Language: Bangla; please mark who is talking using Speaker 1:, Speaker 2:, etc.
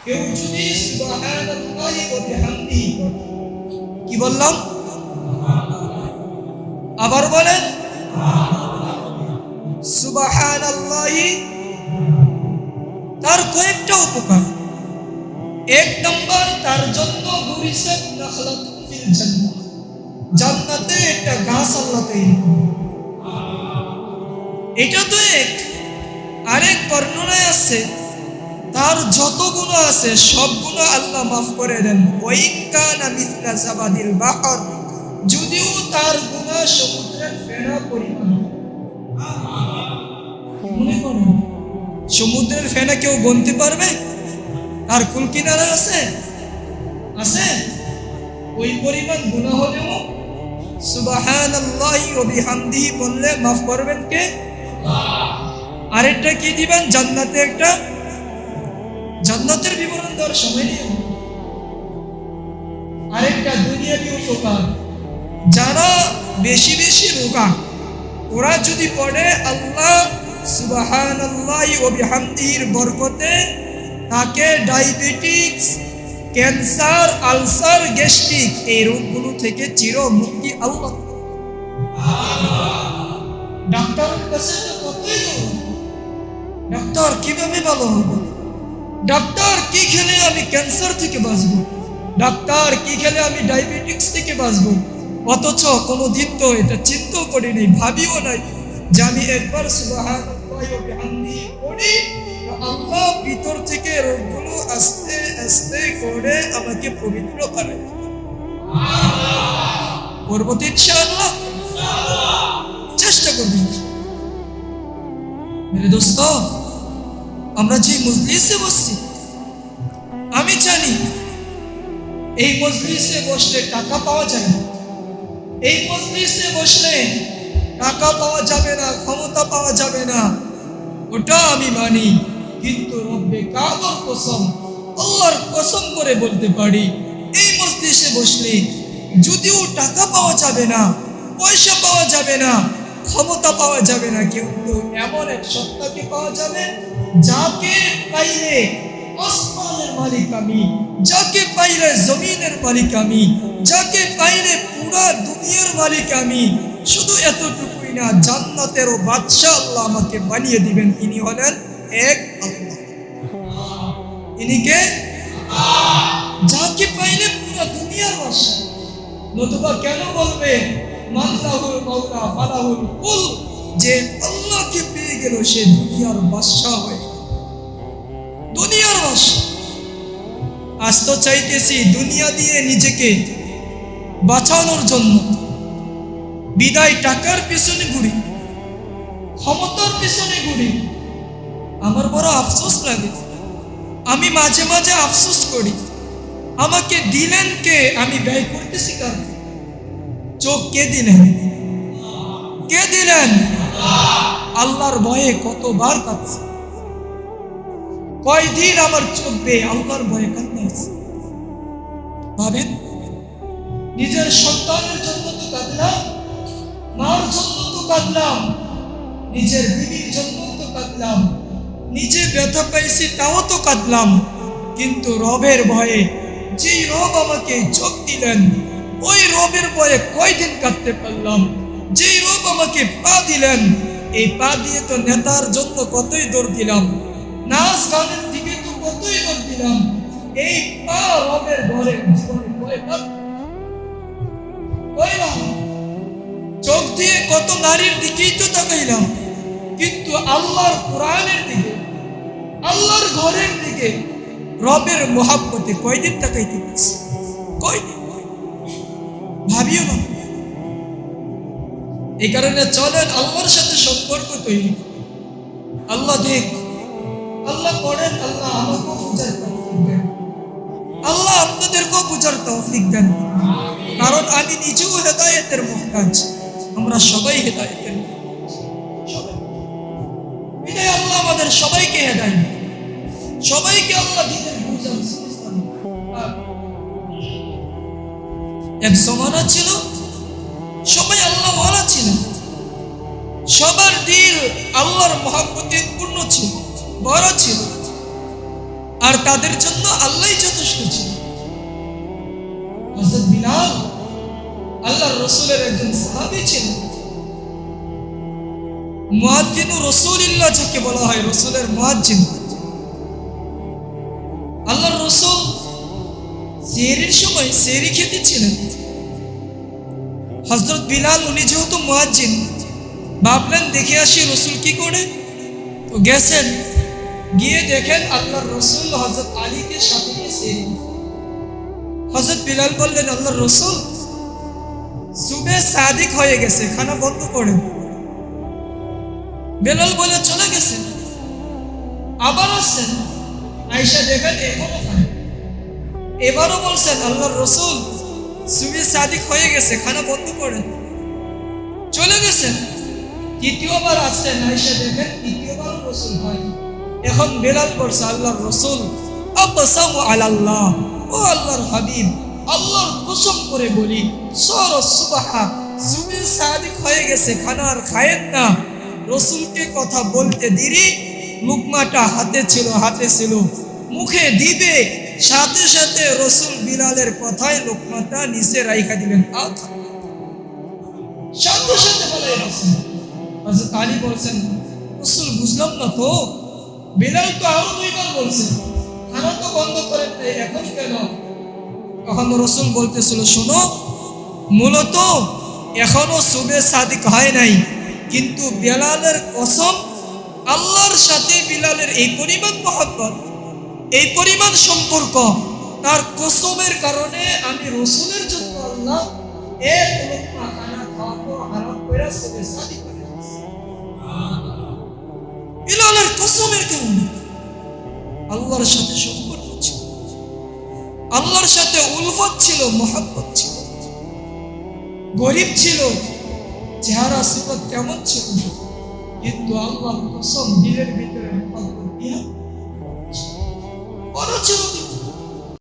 Speaker 1: কেউ যদি সুবহানাল্লাহি ওয়া বিহামদিহি কি বললাম, আবার বলেন সুবহানাল্লাহি। তার কয়েকটা উপকার। এক নম্বর, তার জন্য গুরিসাত নাখলাতুন ফিল জান্নাহ, জান্নাতে একটা গাছ আল্লাহ তৈরি করবেন। এটা তো এক। আরেক বর্ণনায় আছে তার যত গুনাহ আছে সব গুনাহ আল্লাহ মাফ করে দেন। ওয়াইন কানা মিসলা জাবাদিল বাহর, যদিও তার গুনাহ সমুদ্রের ফেনা পরিমাণ। মনে করুন সমুদ্রের ফেনা কেউ গুনতে পারবে? আর কুল কিনারা আছে? আছে? ওই পরিমাণ গুনাহ হলেও সুবহানাল্লাহি ওয়া বিহামদিহি বললে মাফ করবেন কে? আরেকটা কি দিবেন? জান্নাতে একটা, জান্নাতের বিবরণ দেওয়ার সময় নেই। আরেকটা দুনিয়াবি উপকার, যারা বেশি বেশি রোগা ওরা যদি পড়ে আল্লাহ সুবহানাল্লাহি ওয়া বিহামদিহির বরকতে তাকে ডায়াবেটিস, ক্যান্সার, আলসার, গ্যাস্ট্রিক এই রোগগুলো থেকে চির মুক্তি আল্লাহ। ডাক্তারের কাছে তো কতই দৌড়, ডাক্তার কিভাবে ভালো হবে, ডাক্তার কি খেলে আমি ক্যান্সার থেকে বাঁচবো, ডাক্তার কি খেলে আমি ডায়াবেটিস থেকে বাঁচবো। অথচ কোনোদিন তো এটা চিন্তা করি নাই, ভাবিও নাই যে আমি একবার সুবহানাল্লাহি ওয়া বিহামদিহি পড়ি আল্লাহ ভিতর থেকে রোগগুলো আস্তে আস্তে করে আমাকে পবিত্র করে। করবো তো ইনশাআল্লাহ, চেষ্টা করবো। মেরে দোস্ত, আমরা যে মজলিসে বসছি আমি জানি এই মজলিসে বসলে টাকা পাওয়া যায় না, এই মজলিসে বসলে টাকা পাওয়া যাবে না, ক্ষমতা পাওয়া যাবে না, ওটা আমি মানি। কিন্তু রব্বে কাবার কসম, আল্লাহর কসম করে বলতে পারি এই মজলিসে বসলে যদিও টাকা পাওয়া যাবে না, পয়সা পাওয়া যাবে না, ক্ষমতা পাওয়া যাবে না, কিন্তু এমন এক সত্তাকে পাওয়া যাবে যাকে পাইলে আসমানের মালিক আমি, যাকে পাইলে জমিনের মালিক আমি, যাকে পাইলে পুরো দুনিয়ার মালিক আমি। শুধু এতটুকুই না, জান্নাতেরও বাদশা আল্লাহ আমাকে বানিয়ে দিবেন। ইনি হলেন এক আল্লাহ। ইনি কে? যাকে পাইলে পুরো দুনিয়ার বাদশা। নতুবা কেন বলবে মানলাহুল মাওলা ফালাহুল কুল, যে আল্লাহকে পেয়ে গেল সে দুনিয়ার বাদশা হয়ে, দুনিয়ার বাদশা। আজ তো চাইতেছি দুনিয়া দিয়ে নিজেকে বাঁচানোর জন্য বিদায় টাকার পিছনে ঘুরি, ক্ষমতার পিছনে ঘুরি। আমার বড় আফসোস লাগে, আমি মাঝে মাঝে আফসোস করি আমাকে দিলেন কে, আমি ব্যয় করতেছি কার? চোখ কে দিলেন? কে দিলেন? আল্লাহর ভয়ে কতবার কাঁদছি, কয়দিন আমার চোখ বেয়ে আল্লাহর ভয়ে কাঁদছি। ভাবেন, নিজের সন্তানের জন্য তো কাঁদলাম, মার জন্য তো কাঁদলাম, নিজের বিবির জন্য তো কাঁদলাম, নিজে ব্যথা পাইছি তাও তো কাঁদলাম, কিন্তু রবের ভয়ে, যেই রব আমাকে চোখ দিলেন ওই রবের ভয়ে কয়দিন কাঁদতে পারলাম। যেই রব আমাকে পা দিলেন, এই পা দিয়ে তো নেতার জন্য কতই দৌড় দিলাম, নাচ গানের দিকে তো কতই দৌড় দিলাম। এই পা রবের ঘরে জীবনে কয়বার, চোখ দিয়ে কত নারীর দিকেই তো তাকাইলাম, কিন্তু আল্লাহর কোরআনের দিকে, আল্লাহর ঘরের দিকে, রবের মোহাব্বতে কয়দিন তাকাইতে পারছি? কয়দিন? ভাবিও না। এই কারণে চলেন আল্লাহর সাথে সম্পর্ক তৈরি। আল্লাহ দেখ, আল্লাহ করেন, আল্লাহ আমাকেও বুঝার তৌফিক দেন, আল্লাহ আপনাদেরকেও বুঝার তৌফিক দেন। কারণ আমি নিজেও হেদায়েতের মুহতাজ, আমরা সবাই হেদায়েতের মুহতাজ। বিদায় আল্লাহ আমাদের সবাইকে হেদায়েত, সবাইকে আল্লাহ দ্বীনের বুঝান। এক জমানা ছিল সবাই আল্লাহ ওয়ালা ছিলেন, সবার দিল আল্লাহর মহব্বতে পূর্ণ ছিল, বড় ছিল। আর তাদের জন্য আল্লাহই যথেষ্ট ছিল। হযরত বিলাল আল্লাহর রাসূলের একজন সাহাবী ছিলেন। মুয়াজ্জিনুর রাসূলিল্লাহ যাকে বলা হয়, রাসূলের মুয়াজ্জিন। আল্লাহর রাসূল সেহরির সময় সেহরি খেতেছিলেন। হযরত বিলাল উনি যেহেতু মুয়াজ্জিন, ভাবলেন দেখে আসি রাসূল কি করে। তো গেছেন, গিয়ে দেখেন আল্লাহর রাসূল হযরত আলীকে সাথে নিয়ে সেহরি। হযরত বিলাল বললেন, আল্লাহর রাসূল সুবে সাদিক হয়ে গেছে, খানা বন্ধ করেন। বেলাল বলে চলে গেছেন। আবার আসছেন, আয়েশা দেখেন এখনো খায়। এবারও বলছেন, আল্লাহর রাসূল সুবে সাদিক হয়ে গেছে, খানা বন্ধ করেন। চলে গেছেন। তৃতীয়বার আসছেন, আয়েশা দেখেন তৃতীয়বারও রাসূল হয়। এখন বেলাল বলছে, আল্লাহর রাসূল আকসামু আলাল্লাহ, ও আল্লাহর হাবিব, আল্লাহর কসম করে বলি সুবহা সুবে সাদিক হয়ে গেছে, খানা আর খায়েন না। রাসূলকে কথা বলতে দেরি, লুকমাটা হাতে ছিল, মুখে দিবে, সাথে সাথে রাসূল বিলালের কথায় লুকমাটা নিচে রাইখা দিলেন। সাথে সাথে বলে রাসূল। হযরত আলী বলছেন, রাসূল বুঝলাম না তো, বিলাল তো আরো দুইবার বলছে খানা তো বন্ধ করেন নাই, এখন কেন? তখন রাসূল বলতেছিল, শোনো, মূলত এখনো সুবে সাদিক হয় নাই, কিন্তু বিলালের কসম, আল্লাহর সাথে বিলালের এই পরিমাণ মহব্বত, এই পরিমাণ সম্পর্ক, তার কসমের কারণে আমি রাসূলের জন্য আল্লাহ এক লোকমা খানা খাওয়াবো হারাম কইরা সুবে সাদিক করে দিয়েছে। বিলালের কসমের কারণে আল্লাহর সাথে সম্পর্ক ছিল, আল্লাহর সাথে উলফত ছিল, মহব্বত ছিল। গরিব ছিল, চেহারা সুরত কেমন ছিল, কিন্তু আল্লাহর কসম দিলের ভিতরে